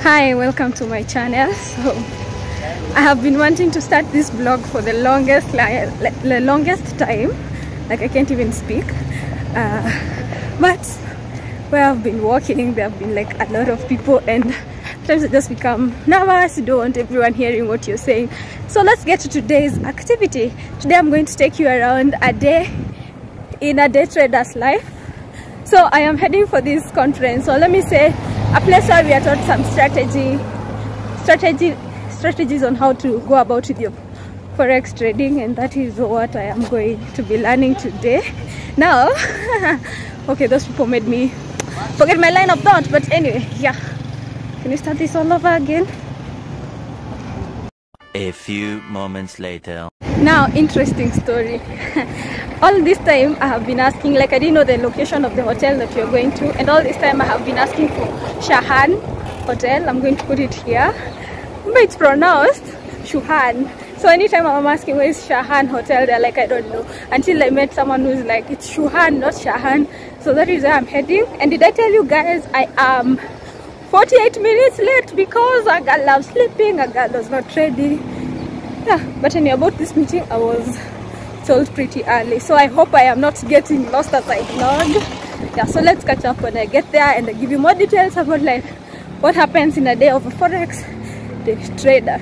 Hi, welcome to my channel. So I have been wanting to start this vlog for the longest time, like I can't even speak, but where I've been walking there have been like a lot of people, and sometimes I just become nervous. You don't want everyone hearing what you're saying. So let's get to today's activity. Today I'm going to take you around a day in a day trader's life. So I am heading for this conference, so let me say a place where we are taught some strategies on how to go about with your forex trading, and that is what I am going to be learning today. Now okay, those people made me forget my line of thought, but anyway, yeah, can we start this all over again? A few moments later. Now, interesting story. All this time I have been asking, like I didn't know the location of the hotel that you're going to, and all this time I have been asking for Shahan Hotel. I'm going to put it here, but it's pronounced Shuhan. So anytime I'm asking where is Shahan Hotel, they're like, I don't know, until I met someone who's like, it's Shuhan, not Shahan. So that is where I'm heading. And did I tell you guys I am 48 minutes late because a girl was sleeping, a girl was not ready. Yeah, but anyway, about this meeting I was told pretty early, so I hope I am not getting lost as I vlog. Yeah, so let's catch up when I get there and I give you more details about like what happens in a day of a forex day trader.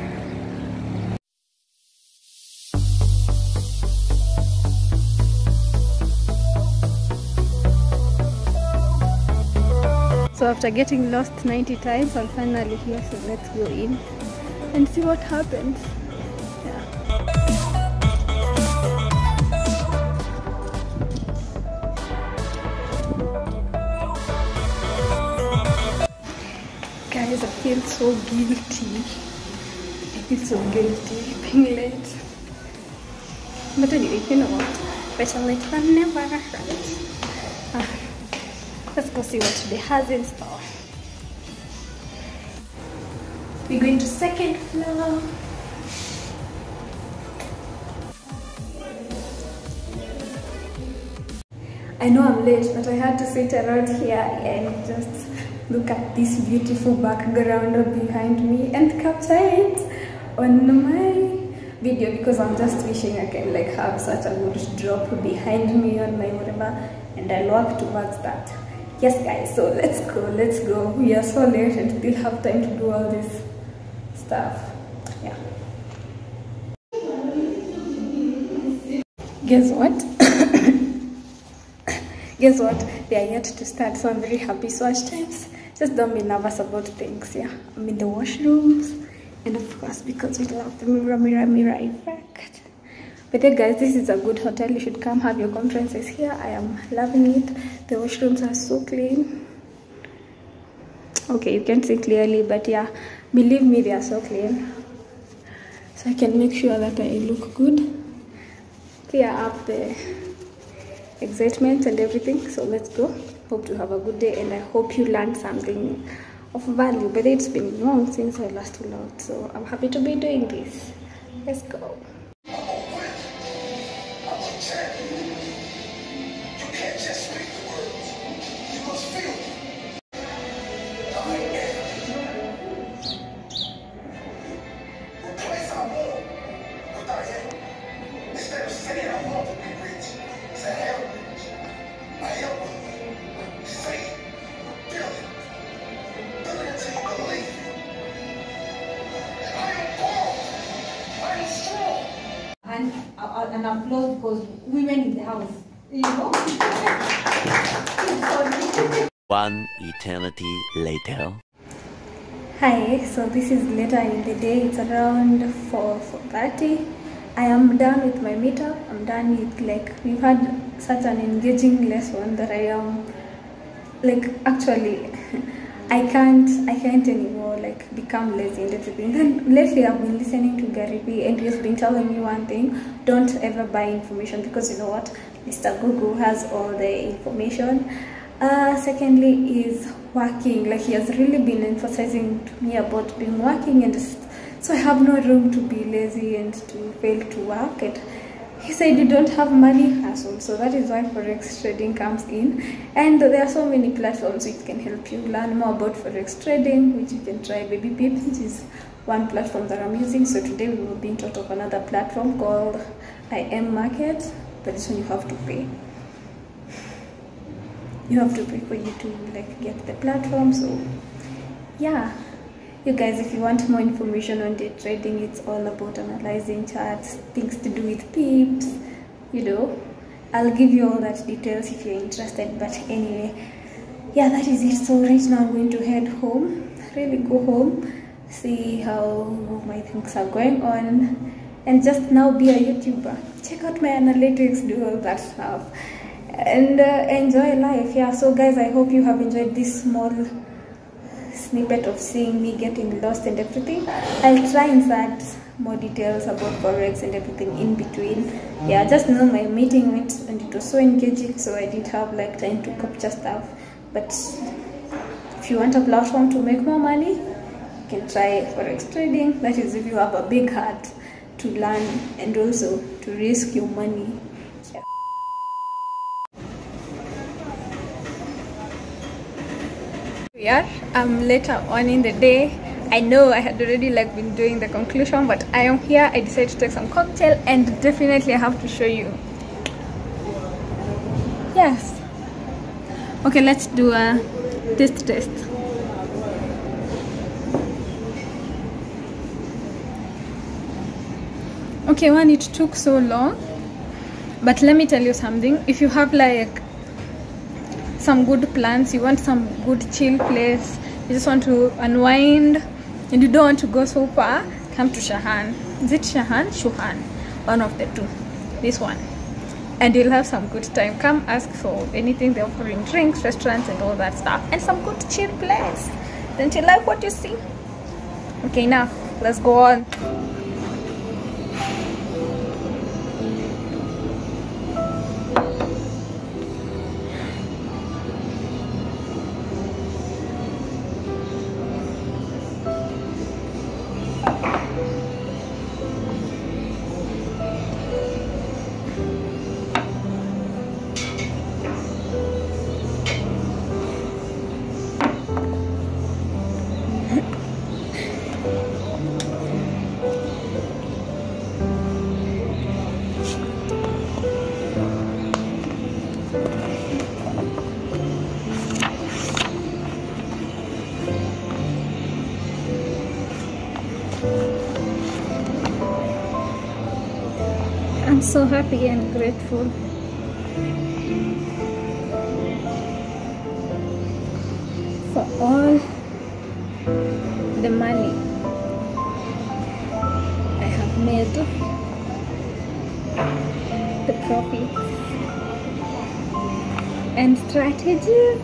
So after getting lost 90 times, I'm finally here, so let's go in and see what happens. Guys, I feel so guilty. I feel so guilty being late. But anyway, you know what? Better late than never, right? Let's go see what today has in store. We're going to second floor. I know I'm late, but I had to sit around here and just look at this beautiful background behind me and capture it on my video, because I'm just wishing I can like have such a good drop behind me on my whatever, and I'll work towards that. Yes guys, so let's go. We are so late and still have time to do all this stuff. Yeah. Guess what? Guess what? They are yet to start, so I'm very happy. So at times, just don't be nervous about things. Yeah, I'm in the washrooms, and of course, because we love the mirror effect. But then guys, this is a good hotel. You should come have your conferences here. I am loving it. The washrooms are so clean. Okay, you can't see clearly, but yeah, believe me, they are so clean. So I can make sure that I look good, clear up the excitement and everything. So let's go. Hope to have a good day, and I hope you learned something of value. But it's been long since I last vlogged, so I'm happy to be doing this. Let's go. And applause because women in the house, you know. One eternity later. Hi, so this is later in the day. It's around 4:30. I am done with my meetup. I'm done with, like, we've had such an engaging lesson that I am like, actually I can't anymore like become lazy and everything. Then lately I've been listening to Gary Vee, and he's been telling me one thing: don't ever buy information, because you know what, Mr. Google has all the information. Secondly is working. Like, he has really been emphasizing to me about being working, and so I have no room to be lazy and to fail to work. And he said you don't have money hassle, so that is why forex trading comes in. And there are so many platforms which can help you learn more about forex trading, which you can try. Baby Pips, which is one platform that I'm using. So today we will be taught of another platform called IM Market, but this one you have to pay. You have to pay for you to like get the platform. So yeah, you guys, if you want more information on day trading, it's all about analyzing charts, things to do with pips, you know. I'll give you all that details if you're interested. But anyway, yeah, that is it. So right now I'm going to head home, really go home, see how my things are going on, and just now be a YouTuber. Check out my analytics, do all that stuff, and enjoy life. Yeah, so guys, I hope you have enjoyed this small snippet of seeing me getting lost and everything. I'll try and insert more details about forex and everything in between. Yeah, just know my meeting went and it was so engaging, so I didn't have like time to capture stuff. But if you want a platform to make more money, you can try forex trading. That is if you have a big heart to learn and also to risk your money. Yeah. Yeah, later on in the day, I know I had already like been doing the conclusion, but I am here. I decided to take some cocktail, and definitely I have to show you. Yes. Okay, let's do a taste test. Okay, one, it took so long, but let me tell you something. If you have like some good plans, you want some good chill place, you just want to unwind and you don't want to go so far, come to Shahan. Is it Shahan? Shuhan, one of the two, this one, and you'll have some good time. Come ask for anything. They're offering drinks, restaurants and all that stuff, and some good chill place. Don't you like what you see? Okay, now let's go on. I'm so happy and grateful for all the money I have made, the profits and strategies.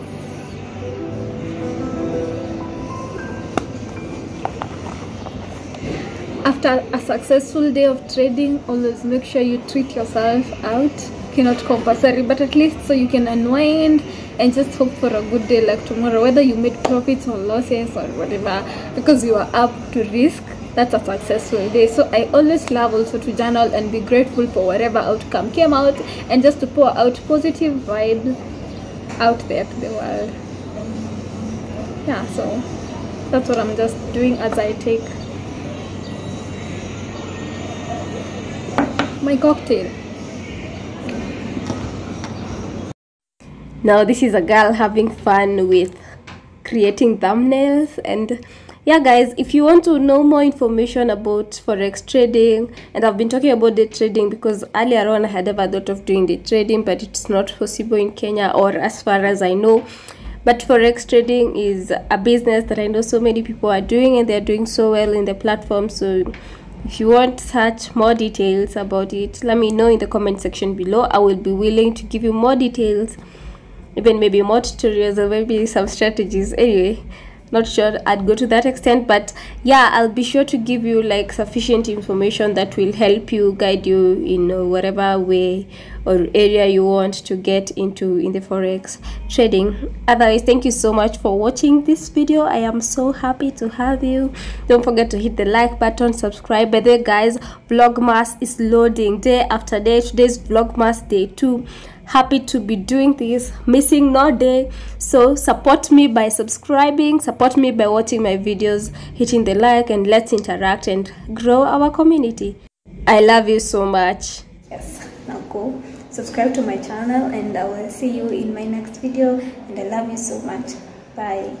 After a successful day of trading, always make sure you treat yourself out. Cannot compulsory, but at least so you can unwind and just hope for a good day like tomorrow, whether you made profits or losses or whatever, because you are up to risk. That's a successful day. So I always love also to journal and be grateful for whatever outcome came out, and just to pour out positive vibes out there to the world. Yeah, so that's what I'm just doing as I take my cocktail. Now this is a girl having fun with creating thumbnails. And yeah guys, if you want to know more information about forex trading, and I've been talking about day trading because earlier on I had ever thought of doing day trading, but it's not possible in Kenya, or as far as I know. But forex trading is a business that I know so many people are doing, and they're doing so well in the platform. So if you want such more details about it, let me know in the comment section below. I will be willing to give you more details, even maybe more tutorials or maybe some strategies. Anyway, not sure I'd go to that extent, but yeah, I'll be sure to give you like sufficient information that will help you, guide you in whatever way or area you want to get into in the forex trading. Otherwise, thank you so much for watching this video. I am so happy to have you. Don't forget to hit the like button, subscribe. By the way guys, vlogmas is loading day after day. Today's vlogmas day 2. Happy to be doing this, missing no day. So support me by subscribing, support me by watching my videos, hitting the like, and let's interact and grow our community. I love you so much. Yes, now go subscribe to my channel, and I will see you in my next video, and I love you so much. Bye.